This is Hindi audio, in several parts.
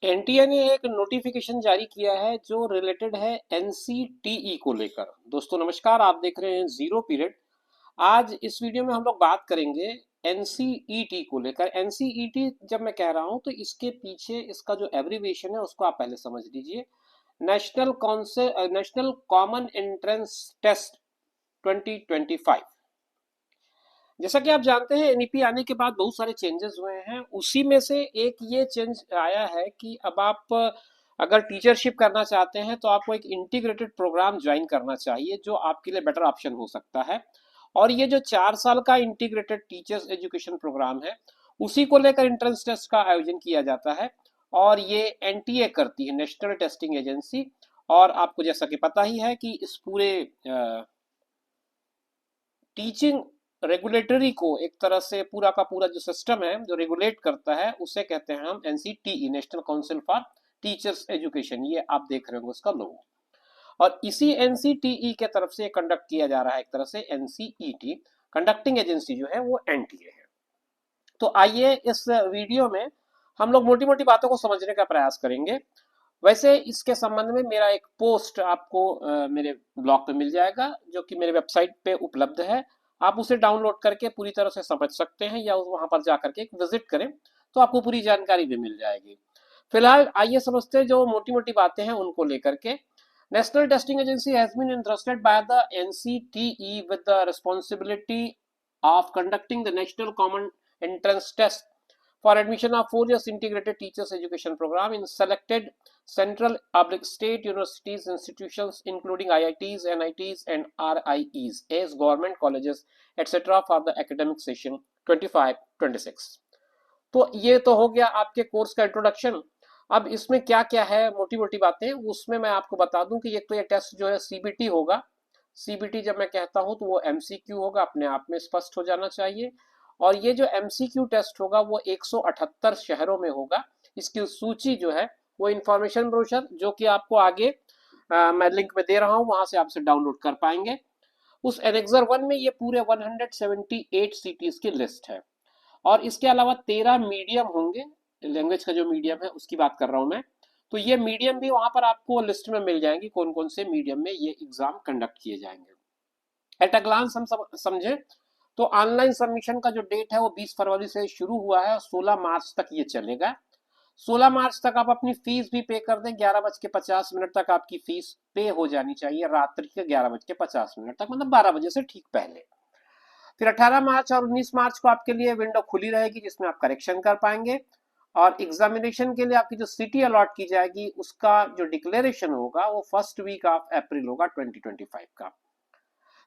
एनटीए ने एक नोटिफिकेशन जारी किया है जो रिलेटेड है एनसीटीई को लेकर। दोस्तों नमस्कार, आप देख रहे हैं जीरो पीरियड। आज इस वीडियो में हम लोग बात करेंगे एनसीईटी को लेकर। एनसीईटी जब मैं कह रहा हूं तो इसके पीछे इसका जो एब्रीविएशन है उसको आप पहले समझ लीजिए। National common entrance test 2025। जैसा कि आप जानते हैं एनईपी आने के बाद बहुत सारे चेंजेस हुए हैं। उसी में से एक ये चेंज आया है कि अब आप अगर टीचरशिप करना चाहते हैं तो आपको एक इंटीग्रेटेड प्रोग्राम ज्वाइन करना चाहिए जो आपके लिए बेटर ऑप्शन हो सकता है। और ये जो 4 साल का इंटीग्रेटेड टीचर्स एजुकेशन प्रोग्राम है उसी को लेकर एंट्रेंस टेस्ट का आयोजन किया जाता है। और ये एनटीए करती है, नेशनल टेस्टिंग एजेंसी। और आपको जैसा कि पता ही है कि इस पूरे टीचिंग रेगुलेटरी को एक तरह से पूरा का पूरा जो सिस्टम है जो रेगुलेट करता है उसे कहते हैं हम NCTE, national council for teachers education. ये आप देख रहे हो उसका लोगो। और इसी एनसीटीई के तरफ से कंडक्ट किया जा रहा है एक तरह से एनसीईटी। कंडक्टिंग एजेंसी जो है वो एनटीए है। तो आइए इस वीडियो में हम लोग मोटी मोटी बातों को समझने का प्रयास करेंगे। वैसे इसके संबंध में मेरा एक पोस्ट आपको मेरे ब्लॉग पे मिल जाएगा जो कि मेरे वेबसाइट पे उपलब्ध है। आप उसे डाउनलोड करके पूरी तरह से समझ सकते हैं या वहां पर जाकर के एक विजिट करें तो आपको पूरी जानकारी भी मिल जाएगी। फिलहाल आइए समझते हैं जो मोटी मोटी बातें हैं उनको लेकर के। National testing agency has been entrusted by the NCTE with the responsibility of conducting the national common entrance test for admission of 4 years integrated teachers education program in selected central public state universities institutions including IITs, NITs and RIEs as government colleges etc. for the academic session 25-26। तो ये तो हो गया आपके कोर्स का इंट्रोडक्शन। अब इसमें क्या क्या है मोटी मोटी बातें उसमें मैं आपको बता दूं कि एक तो ये टेस्ट जो है सीबीटी होगा। सीबीटी जब मैं कहता हूं तो वो एमसीक्यू होगा, अपने आप में स्पष्ट हो जाना चाहिए। और ये जो एमसीक्यू टेस्ट होगा वो 178 शहरों में होगा। इसकी सूची जो है वो इंफॉर्मेशन ब्रोशर जो कि आपको आगे मैं लिंक में दे रहा हूं वहां से आपसे डाउनलोड कर पाएंगे। उस एनेक्सर 1 में ये पूरे 178 सिटीज की लिस्ट है। और इसके अलावा 13 मीडियम होंगे। लैंग्वेज का जो मीडियम है उसकी बात कर रहा हूं मैं। तो ये मीडियम भी वहां पर आपको लिस्ट में मिल जाएंगी कौन कौन से मीडियम में ये एग्जाम कंडक्ट किए जाएंगे। एट अ ग्लांस हम सब समझे तो ऑनलाइन सबमिशन का जो डेट है वो 20 फरवरी से शुरू हुआ है और 16 मार्च तक ये चलेगा। 16 मार्च तक आप अपनी फीस भी पे कर दें। 11:50 तक आपकी फीस पे हो जानी चाहिए, रात्रि के 11:50 तक, मतलब 12 बजे से ठीक पहले। फिर 18 मार्च और 19 मार्च को आपके लिए विंडो खुली रहेगी जिसमें आप करेक्शन कर पाएंगे। और एग्जामिनेशन के लिए आपकी जो सिटी अलॉट की जाएगी उसका जो डिक्लेरेशन होगा वो फर्स्ट वीक ऑफ अप्रैल होगा 2025 का।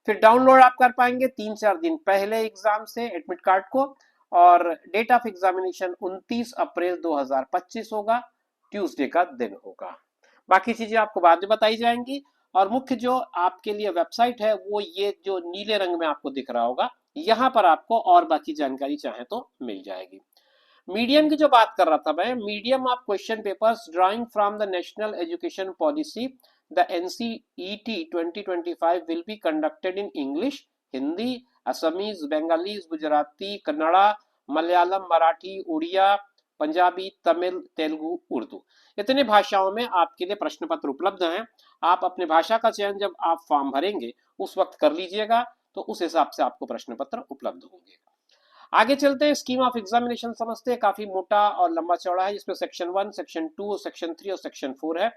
फिर डाउनलोड आप कर पाएंगे 3-4 दिन पहले एग्जाम से एडमिट कार्ड को। और डेट ऑफ एग्जामिनेशन 29 अप्रैल 2025 होगा, ट्यूसडे का दिन होगा। बाकी चीजें आपको बाद में बताई जाएंगी। और मुख्य जो आपके लिए वेबसाइट है वो ये जो नीले रंग में आपको दिख रहा होगा, यहाँ पर आपको और बाकी जानकारी चाहे तो मिल जाएगी। मीडियम की जो बात कर रहा था मैं, medium of question papers drawing from the national education policy the NCET 2025 will be conducted in English, Hindi, Assamese, Bengalis, Gujarati, Kannada, Malayalam, Marathi, Oriya, Punjabi, Tamil, Telugu, Urdu. इतने भाषाओं में आपके लिए प्रश्न पत्र उपलब्ध हैं। आप अपने भाषा का चयन जब आप फॉर्म भरेंगे उस वक्त कर लीजिएगा तो उस हिसाब से आपको प्रश्न पत्र उपलब्ध होंगे। आगे चलते हैं, स्कीम ऑफ एग्जामिनेशन समझते हैं। काफी मोटा और लंबा चौड़ा है जिसमें सेक्शन 1, सेक्शन 2, सेक्शन 3 और सेक्शन 4 है।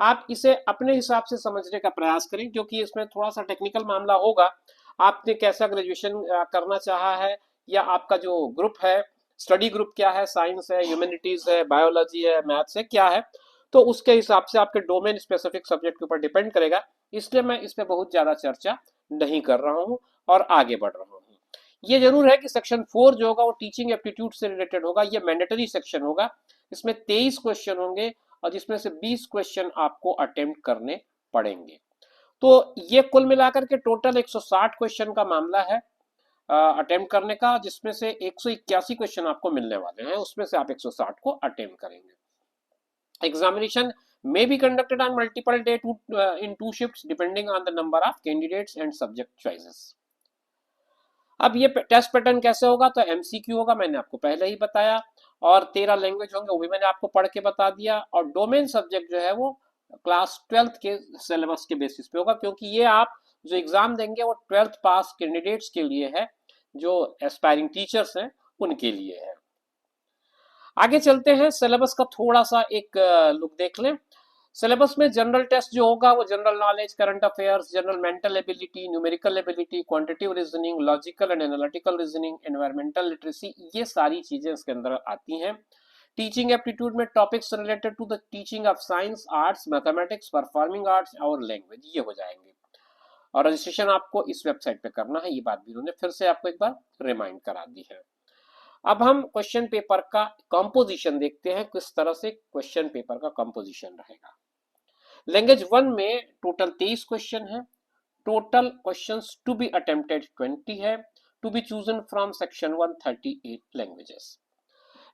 आप इसे अपने हिसाब से समझने का प्रयास करें क्योंकि इसमें थोड़ा सा टेक्निकल मामला होगा। आपने कैसा ग्रेजुएशन करना चाहा है या आपका जो ग्रुप है, स्टडी ग्रुप क्या है, साइंस है, ह्यूमैनिटीज है, बायोलॉजी है, मैथ्स है, क्या है, तो उसके हिसाब से आपके डोमेन स्पेसिफिक सब्जेक्ट के ऊपर डिपेंड करेगा। इसलिए मैं इस पर बहुत ज्यादा चर्चा नहीं कर रहा हूँ और आगे बढ़ रहा हूँ। ये जरूर है कि सेक्शन 4 जो होगा वो टीचिंग एप्टीट्यूड से रिलेटेड होगा। ये मैंडेटरी सेक्शन होगा। इसमें 23 क्वेश्चन होंगे और जिसमें से 20 क्वेश्चन आपको अटेम्प्ट करने पड़ेंगे। तो ये कुल मिलाकर के टोटल 160 क्वेश्चन का मामला है अटेम्प्ट करने का, जिसमें से 181 क्वेश्चन आपको मिलने वाले हैं, उसमें से आप 160 को अटेम्प्ट करेंगे। Examination may be conducted on multiple day in 2 shifts depending on the number of candidates and subject choices। अब ये टेस्ट पैटर्न कैसे होगा, तो एमसीक्यू होगा, मैंने आपको पहले ही बताया, और 13 लैंग्वेज होंगे वो भी मैंने आपको पढ़ के बता दिया, और डोमेन सब्जेक्ट जो है वो क्लास 12th के सिलेबस के बेसिस पे होगा, क्योंकि ये आप जो एग्जाम देंगे वो 12th पास कैंडिडेट्स के लिए है, जो एस्पायरिंग टीचर्स हैं उनके लिए है। आगे चलते हैं, सिलेबस का थोड़ा सा एक लुक देख लें। सिलेबस में जनरल टेस्ट जो होगा वो general knowledge, current affairs, general mental ability, numerical ability, quantitative reasoning, logical and analytical reasoning, environmental literacy, ये सारी चीजें इसके अंदर आती हैं। टीचिंग एप्टीट्यूड में topics related to the teaching of science, arts, mathematics, performing arts और लैंग्वेज, ये हो जाएंगे। और रजिस्ट्रेशन आपको इस वेबसाइट पे करना है, ये बात भी उन्होंने फिर से आपको एक बार रिमाइंड करा दी है। अब हम क्वेश्चन पेपर का कंपोजिशन देखते हैं, किस तरह से क्वेश्चन पेपर का कंपोजिशन रहेगा। लैंग्वेज 1 में टोटल 23 क्वेश्चन है, total questions to be attempted 20 है, to be chosen from section 1 38 languages.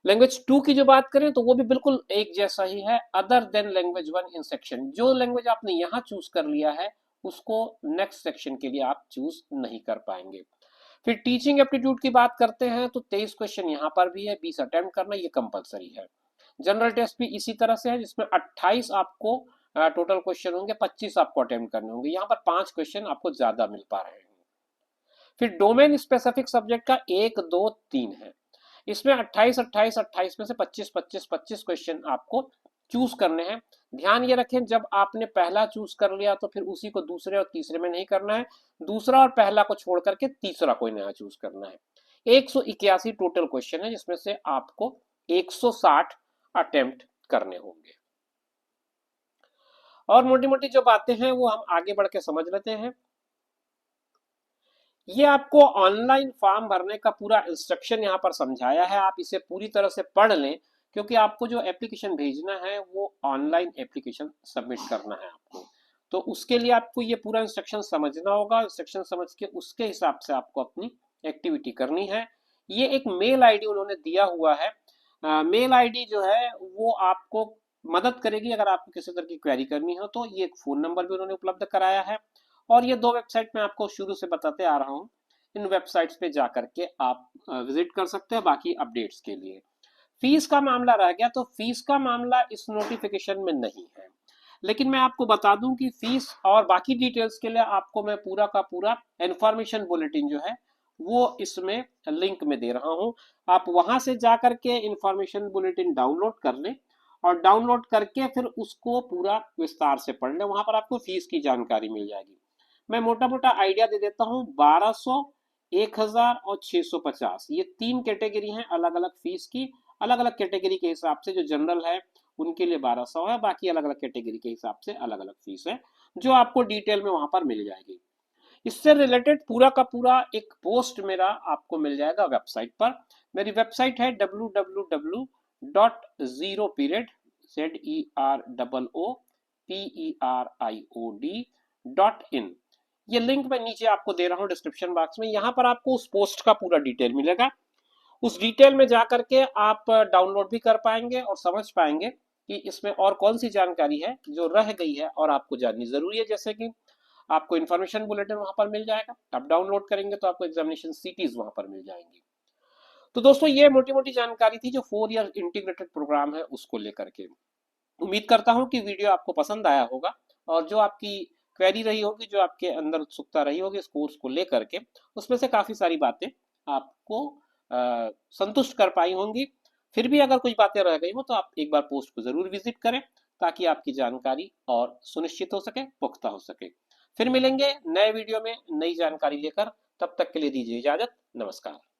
Language 2 की जो बात करें तो वो भी बिल्कुल एक जैसा ही है, other than language 1 in section, जो लैंग्वेज आपने यहाँ चूज कर लिया है उसको नेक्स्ट सेक्शन के लिए आप चूज नहीं कर पाएंगे। फिर टीचिंग एप्टीट्यूड की बात करते हैं तो 23 क्वेश्चन यहाँ पर भी है, 20 अटेम्प्ट करना ये कंपलसरी है। जनरल टेस्ट भी इसी तरह से है, जिसमें 28 आपको टोटल क्वेश्चन होंगे, 25 आपको अटेम्प्ट करने होंगे, यहाँ पर 5 क्वेश्चन आपको ज्यादा मिल पा रहे हैं। फिर डोमेन स्पेसिफिक सब्जेक्ट का 1 2 3 है, इसमें 28 28 28 में से 25 25 25 क्वेश्चन आपको चूज करने हैं। ध्यान ये रखें, जब आपने पहला चूज कर लिया तो फिर उसी को दूसरे और तीसरे में नहीं करना है, दूसरा और पहला को छोड़ करके तीसरा कोई नया चूज करना है। 181 टोटल क्वेश्चन है, जिसमें से आपको 160 अटेम्प्ट करने होंगे। और मोटी मोटी जो बातें हैं वो हम आगे बढ़ के समझ लेते हैं। ये आपको ऑनलाइन फॉर्म भरने का पूरा इंस्ट्रक्शन यहाँ पर समझाया है, आप इसे पूरी तरह से पढ़ लें, क्योंकि आपको जो एप्लीकेशन भेजना है वो ऑनलाइन एप्लीकेशन सबमिट करना है आपको, तो उसके लिए आपको ये पूरा इंस्ट्रक्शन समझना होगा। इंस्ट्रक्शन समझ के उसके हिसाब से आपको अपनी एक्टिविटी करनी है। ये एक मेल आईडी उन्होंने दिया हुआ है, मेल आईडी जो है वो आपको मदद करेगी अगर आपको किसी तरह की क्वेरी करनी हो तो। ये एक फोन नंबर भी उन्होंने उपलब्ध कराया है, और ये 2 वेबसाइट मैं आपको शुरू से बताते आ रहा हूँ, इन वेबसाइट्स पे जा करके आप विजिट कर सकते हैं बाकी अपडेट्स के लिए। फीस का मामला रह गया, तो फीस का मामला इस नोटिफिकेशन में नहीं है, लेकिन मैं आपको बता दूं कि फीस और बाकी डिटेल्स के लिए आपको मैं पूरा का पूरा इंफॉर्मेशन बुलेटिन जो है वो इसमें लिंक में दे रहा हूं, आप वहां से जा करके इंफॉर्मेशन बुलेटिन डाउनलोड कर लें, और डाउनलोड करके फिर उसको पूरा विस्तार से पढ़ लें, वहां पर आपको फीस की जानकारी मिल जाएगी। मैं मोटा मोटा आइडिया दे देता हूँ, 1200, 1000 और 650, ये 3 कैटेगरी हैं अलग अलग फीस की। अलग अलग कैटेगरी के हिसाब से, जो जनरल है उनके लिए 1200 है, बाकी अलग अलग कैटेगरी के हिसाब से अलग अलग फीस है, जो आपको डिटेल में वहां पर मिल जाएगी। इससे रिलेटेड पूरा का पूरा एक पोस्ट मेरा आपको मिल जाएगा वेबसाइट पर। मेरी वेबसाइट है www.zeroperiod.in। ये लिंक मैं नीचे आपको दे रहा हूँ डिस्क्रिप्शन बॉक्स में, यहाँ पर आपको उस पोस्ट का पूरा डिटेल मिलेगा। उस डिटेल में जा करके आप डाउनलोड भी कर पाएंगे और समझ पाएंगे कि इसमें और कौन सी जानकारी है जो रह गई है और आपको जाननी जरूरी है। जैसे कि आपको इन्फॉर्मेशन बुलेटिन वहां पर मिल जाएगा, आप डाउनलोड करेंगे तो आपको एग्जामिनेशन सीटीज वहां पर मिल जाएंगी। तो दोस्तों ये मोटी मोटी जानकारी थी जो 4 ईयर इंटीग्रेटेड प्रोग्राम है उसको लेकर के। उम्मीद करता हूं कि वीडियो आपको पसंद आया होगा, और जो आपकी क्वेरी रही होगी, जो आपके अंदर उत्सुकता रही होगी इस कोर्स को लेकर के, उसमें से काफी सारी बातें आपको संतुष्ट कर पाई होंगी। फिर भी अगर कुछ बातें रह गई हो तो आप एक बार पोस्ट को जरूर विजिट करें, ताकि आपकी जानकारी और सुनिश्चित हो सके, पुख्ता हो सके। फिर मिलेंगे नए वीडियो में नई जानकारी लेकर, तब तक के लिए दीजिए इजाजत, नमस्कार।